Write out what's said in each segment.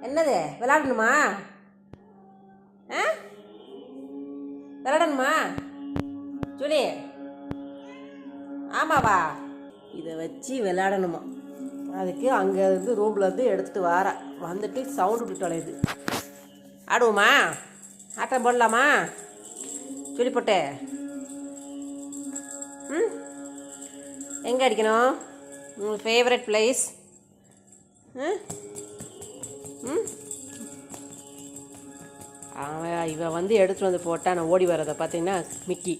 என்னது விளாடணுமா? ஆ விளாடணுமா ஜூலி? ஆமாவா? இதை வச்சு விளாடணுமா? அதுக்கு அங்கேருந்து ரூம்லேருந்து எடுத்துகிட்டு வாரா. வந்துட்டு சவுண்டு விட்டு தொலையுது. ஆடுவோமா? ஆட்டம் போடலாமா ஜூலி போட்டு? ம் எங்கே அடிக்கணும்? உங்கள் ஃபேவரட் பிளேஸ்? ம் ம் இவன் வந்து எடுத்துகிட்டு வந்து போட்டால் நான் ஓடி வர்றதை பார்த்தீங்கன்னா மிக்கி.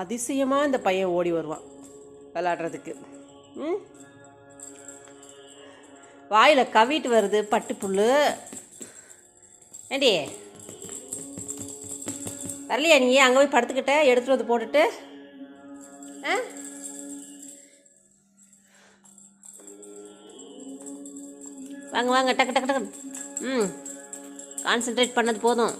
அதிசயமாக இந்த பையன் ஓடி வருவான் விளாட்றதுக்கு. ம் வாயில் கவிட்டு வருது பட்டுப்புல். ஏண்டி வரலையா நீ? அங்கே போய் படுத்துக்கிட்ட எடுத்துகிட்டு வந்து போட்டுட்டு. ஆ வாங்க வாங்க டக்கு டக்கு டக்கு. கான்சென்ட்ரேட் பண்ணது போதும்.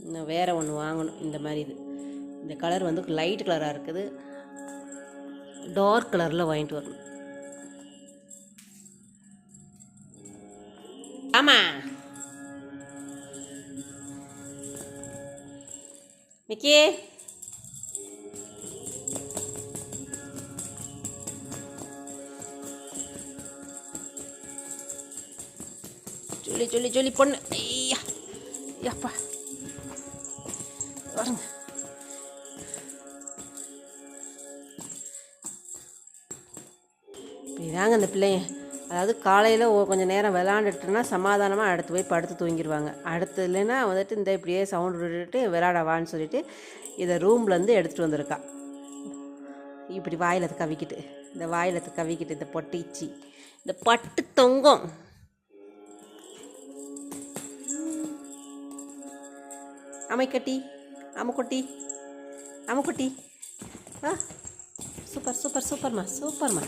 இன்னும் வேறு ஒன்று வாங்கணும். இந்த மாதிரி இந்த கலர் வந்து லைட் கலராக இருக்குது. டார்க் கலரில் வாங்கிட்டு வரணும். ஆமாம் மிக்கி. சொல்லி சொல்லி சொல்லி பொண்ணு. ஐயா ஐயாப்பா வருங்க. இதாங்க அந்த பிள்ளைங்க. அதாவது காலையில் கொஞ்சம் நேரம் விளாண்டுட்டுனா சமாதானமாக அடுத்து போய் படுத்து தூங்கிடுவாங்க. அடுத்து இல்லைன்னா வந்துட்டு இந்த இப்படியே சவுண்டு விட்டுட்டு விளாடவான்னு சொல்லிட்டு இதை ரூம்லேருந்து எடுத்துகிட்டு வந்திருக்கா. இப்படி வாயில் கவிக்கிட்டு, இந்த வாயில் கவிக்கிட்டு, இந்த பொட்டிச்சி, இந்த பட்டு தொங்கும். அமைக்கட்டி அமுக்குட்டி அமுக்குட்டி. சூப்பர் சூப்பர் சூப்பர்மா சூப்பர்மா.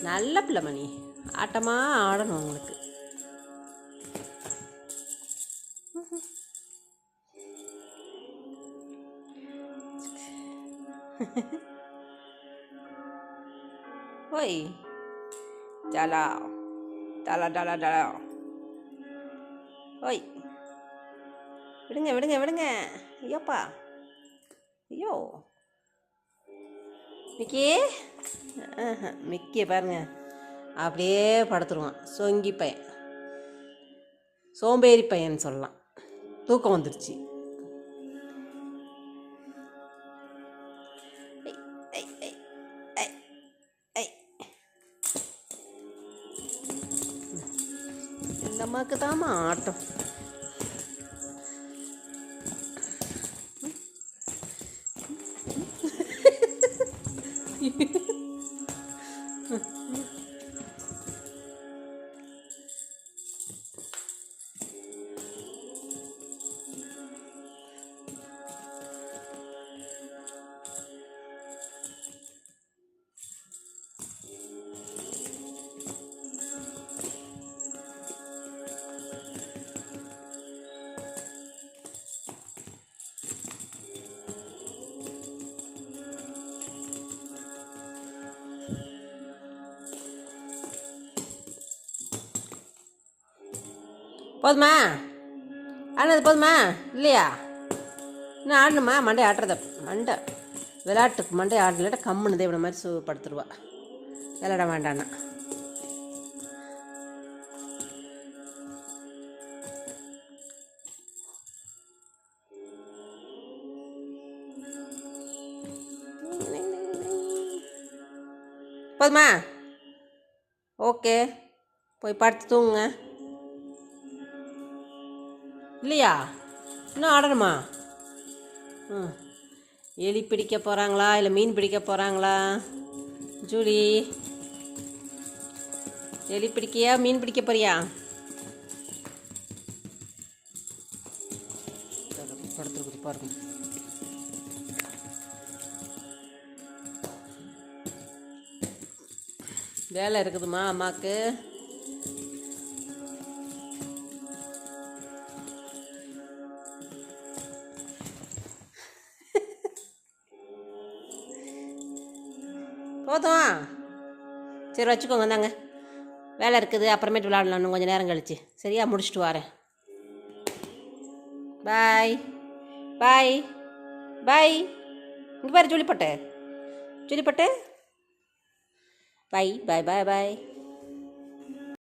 நல்ல பிள்ளைமா நீ. ஆட்டமாக ஆடணும் உங்களுக்கு. ஓய் ஜாலா டாலா டாலா டாலா. ஓய் விடுங்க விடுங்க விடுங்க. ஐயோப்பா ஐயோ மிக்கி. மிக்கியை பாருங்க அப்படியே படுத்துருவான். சொங்கி பையன், சோம்பேறி பையன் சொல்லலாம். தூக்கம் வந்துருச்சு. இந்த அம்மாவுக்கு தாம்மா ஆட்டம். போதுமா? ஆனது போதுமா இல்லையா? இன்னும் ஆடணுமா? மண்டை ஆடுறத மண்டை விளையாட்டுக்கு மண்டை ஆடலட்ட கம்முன்னு தேவன மாதிரி படுத்துருவா. விளையாட வேண்டான்னா போதுமா? ஓகே போய் படுத்து தூங்குங்க. இல்லையா? இன்னும் ஆடணுமா? எலி பிடிக்க போகிறாங்களா இல்லை மீன் பிடிக்க போகிறாங்களா ஜூலி? எலி பிடிக்கியா மீன் பிடிக்க போறியா? படுத்துருக்கு பாருங்க. வேலை இருக்குதுமா அம்மாவுக்கு. போதும். சரி வச்சுக்கோங்க, இந்தாங்க. வேலை இருக்குது, அப்புறமேட்டு விளாடலாம் இன்னும் கொஞ்சம் நேரம் கழிச்சு. சரியா, முடிச்சுட்டு வரேன். பாய் பாய் பாய். இங்கே பாரு ஜூலிப்பட்டு, ஜூலிப்பட்டு. பாய் பாய் பாய் பாய்.